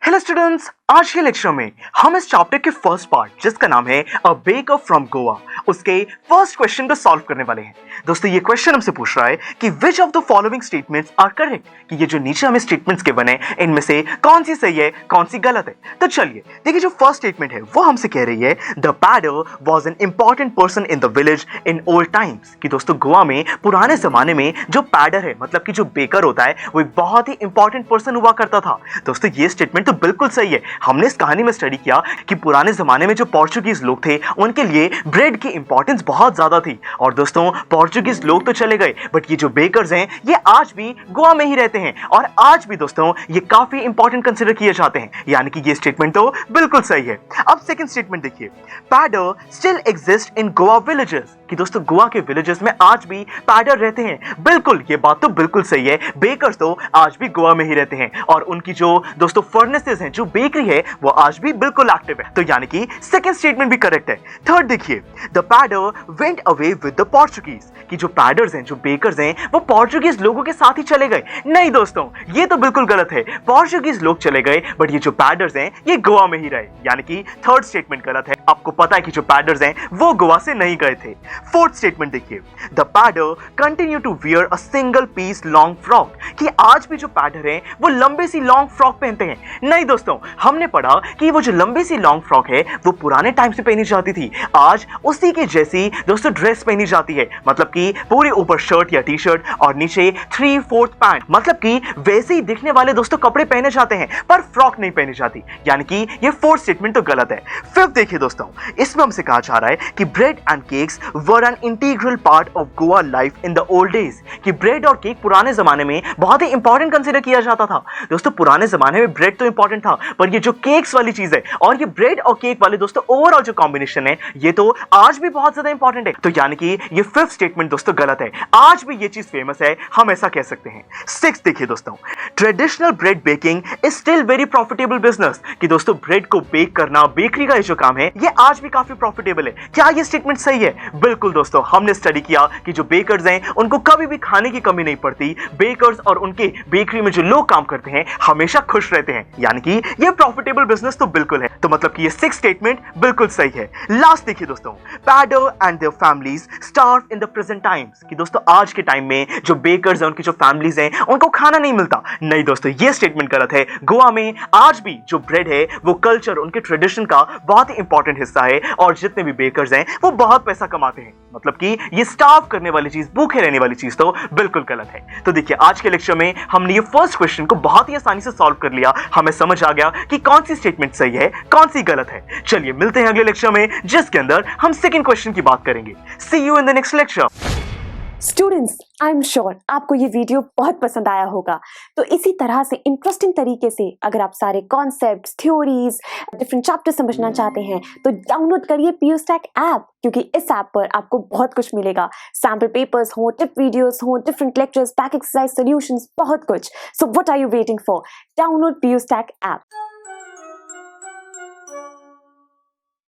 Hello students, आज के lecture में हम इस चैप्टर के फर्स्ट पार्ट जिसका नाम है अ बेकर फ्रॉम गोवा उसके फर्स्ट क्वेश्चन को सॉल्व करने वाले हैं। दोस्तों ये क्वेश्चन हमसे पूछ रहा है कि which of the following statements are correct, कि ये जो नीचे हमें स्टेटमेंट्स के बने इनमें से कौन सी सही है कौन सी गलत है। तो चलिए देखिए, जो फर्स्ट स्टेटमेंट है वो हमसे कह रही है the pader was an important person in the village in old times, कि दोस्तों गोवा में पुराने जमाने में जो पैडर है मतलब कि जो बेकर होता है वो एक बहुत ही इंपॉर्टेंट पर्सन हुआ करता था। दोस्तों ये स्टेटमेंट तो बिल्कुल सही है। हमने इस कहानी में स्टडी किया कि पुराने जमाने में जो पोर्चुगीज लोग थे उनके लिए ब्रेड की इंपॉर्टेंस बहुत ज्यादा थी। और दोस्तों पोर्चुगीज लोग तो चले गए बट ये जो बेकर्स हैं ये आज भी गोवा में ही रहते हैं और आज भी दोस्तों ये काफी इंपॉर्टेंट कंसीडर किए जाते हैं, यानी कि ये स्टेटमेंट तो बिल्कुल सही है। अब सेकंड स्टेटमेंट देखिए, pader still exist in Goa villages, कि दोस्तों गोवा के विलेजेस में आज भी पैडर रहते हैं। बिल्कुल ये बात तो बिल्कुल सही है, बेकर्स तो आज भी गोवा में ही रहते हैं और उनकी जो दोस्तों फर्नेसेस हैं, जो बेकरी है वो आज भी बिल्कुल एक्टिव है। तो यानी कि सेकंड स्टेटमेंट भी करेक्ट है। थर्ड देखिए, the pader went away with the Portuguese, कि जो पैडर्स हैं जो बेकर्स हैं वो पोर्चुगीज लोगों के साथ ही चले गए। नहीं दोस्तों ये तो बिल्कुल गलत है, पोर्चुगीज लोग चले गए बट ये जो पैडर्स हैं ये गोवा में ही रहे, यानी कि थर्ड स्टेटमेंट गलत है। आपको पता है कि जो पैडर्स हैं वो गोवा से नहीं गए थे। फोर्थ स्टेटमेंट देखिए, the Paddar continue to wear a single piece long frock, कि आज भी जो पैडर हैं वो लंबी सी लॉन्ग फ्रॉक पहनते हैं। नहीं दोस्तों, हमने पढ़ा कि वो जो लंबी सी लॉन्ग फ्रॉक है वो पुराने टाइम से पहनी जाती थी, आज उसी के जैसी दोस्तों ड्रेस पहनी जाती है, मतलब कि पूरे ऊपर शर्ट या टी शर्ट और नीचे 3/4 पैंट, मतलब कि वैसे ही दिखने वाले दोस्तों कपड़े पहने जाते हैं पर फ्रॉक नहीं पहनी जाती, यानी कि ये फोर्थ स्टेटमेंट तो गलत है। फिफ्थ देखिए दोस्तों, इसमें हमसे कहा जा रहा है कि bread and cakes were an integral part of Goa life in the old days, कि ब्रेड और केक पुराने जमाने में बहुत ही इंपॉर्टेंट कंसीडर किया जाता था। दोस्तों पुराने जमाने में ब्रेड तो इंपॉर्टेंट था पर ये जो केक्स वाली चीज है और ये ब्रेड और केक वाले दोस्तों ओवरऑल जो कॉम्बिनेशन है ये तो आज भी बहुत ज्यादा इंपॉर्टेंट है। तो यानी कि ये फिफ्थ स्टेटमेंट दोस्तों गलत है, आज भी ये चीज फेमस है, हम ऐसा कह सकते हैं। सिक्स देखिए दोस्तों, traditional bread baking is still very profitable business, कि दोस्तों ब्रेड को बेक करना, बेकरी का ये जो काम है ये आज भी काफी प्रॉफिटेबल है। क्या ये स्टेटमेंट सही है? बिल्कुल दोस्तों, हमने स्टडी किया कि जो बेकर्स हैं उनको कभी भी खाने की कमी नहीं पड़ती, बेकर्स और उनके बेकरी में जो लोग काम करते हैं हमेशा खुश रहते हैं, यानी कि ये प्रॉफिटेबल बिजनेस तो बिल्कुल है। तो मतलब कि ये सिक्स स्टेटमेंट बिल्कुल सही है। लास्ट देखिए दोस्तों, pader and their families starve in the present times, कि दोस्तों आज के टाइम में जो बेकर्स हैं उनकी जो फैमिलीज हैं उनको खाना नहीं मिलता। नहीं दोस्तों ये स्टेटमेंट गलत है, गोवा में आज भी जो ब्रेड है वो कल्चर, उनके ट्रेडिशन का बहुत ही इंपॉर्टेंट हिस्सा है और जितने भी बेकर्स हैं वो बहुत पैसा कमाते हैं, मतलब कि ये स्टार्व करने वाली चीज, भूखे रहने वाली चीज तो बिल्कुल गलत है। तो देखिए आज के लेक्चर में हमने ये फर्स्ट क्वेश्चन को बहुत ही आसानी से सॉल्व कर लिया, हमें समझ आ गया कि कौन सी स्टेटमेंट सही है कौन सी गलत है। चलिए मिलते हैं अगले लेक्चर में जिसके अंदर हम सेकंड क्वेश्चन की बात करेंगे। See you in the next lecture. Students, I am sure आपको ये वीडियो बहुत पसंद आया होगा। तो इसी तरह से इंटरेस्टिंग तरीके से अगर आप सारे कॉन्सेप्ट्स, थ्योरीज, डिफरेंट चैप्टर समझना चाहते हैं तो डाउनलोड करिए PUSTAC ऐप, क्योंकि इस ऐप पर आपको बहुत कुछ मिलेगा। सैम्पल पेपर्स हो, टिप वीडियोस हो, different lectures, back exercise, solutions, बहुत कुछ। So what are you waiting for? Download PUSTAC app.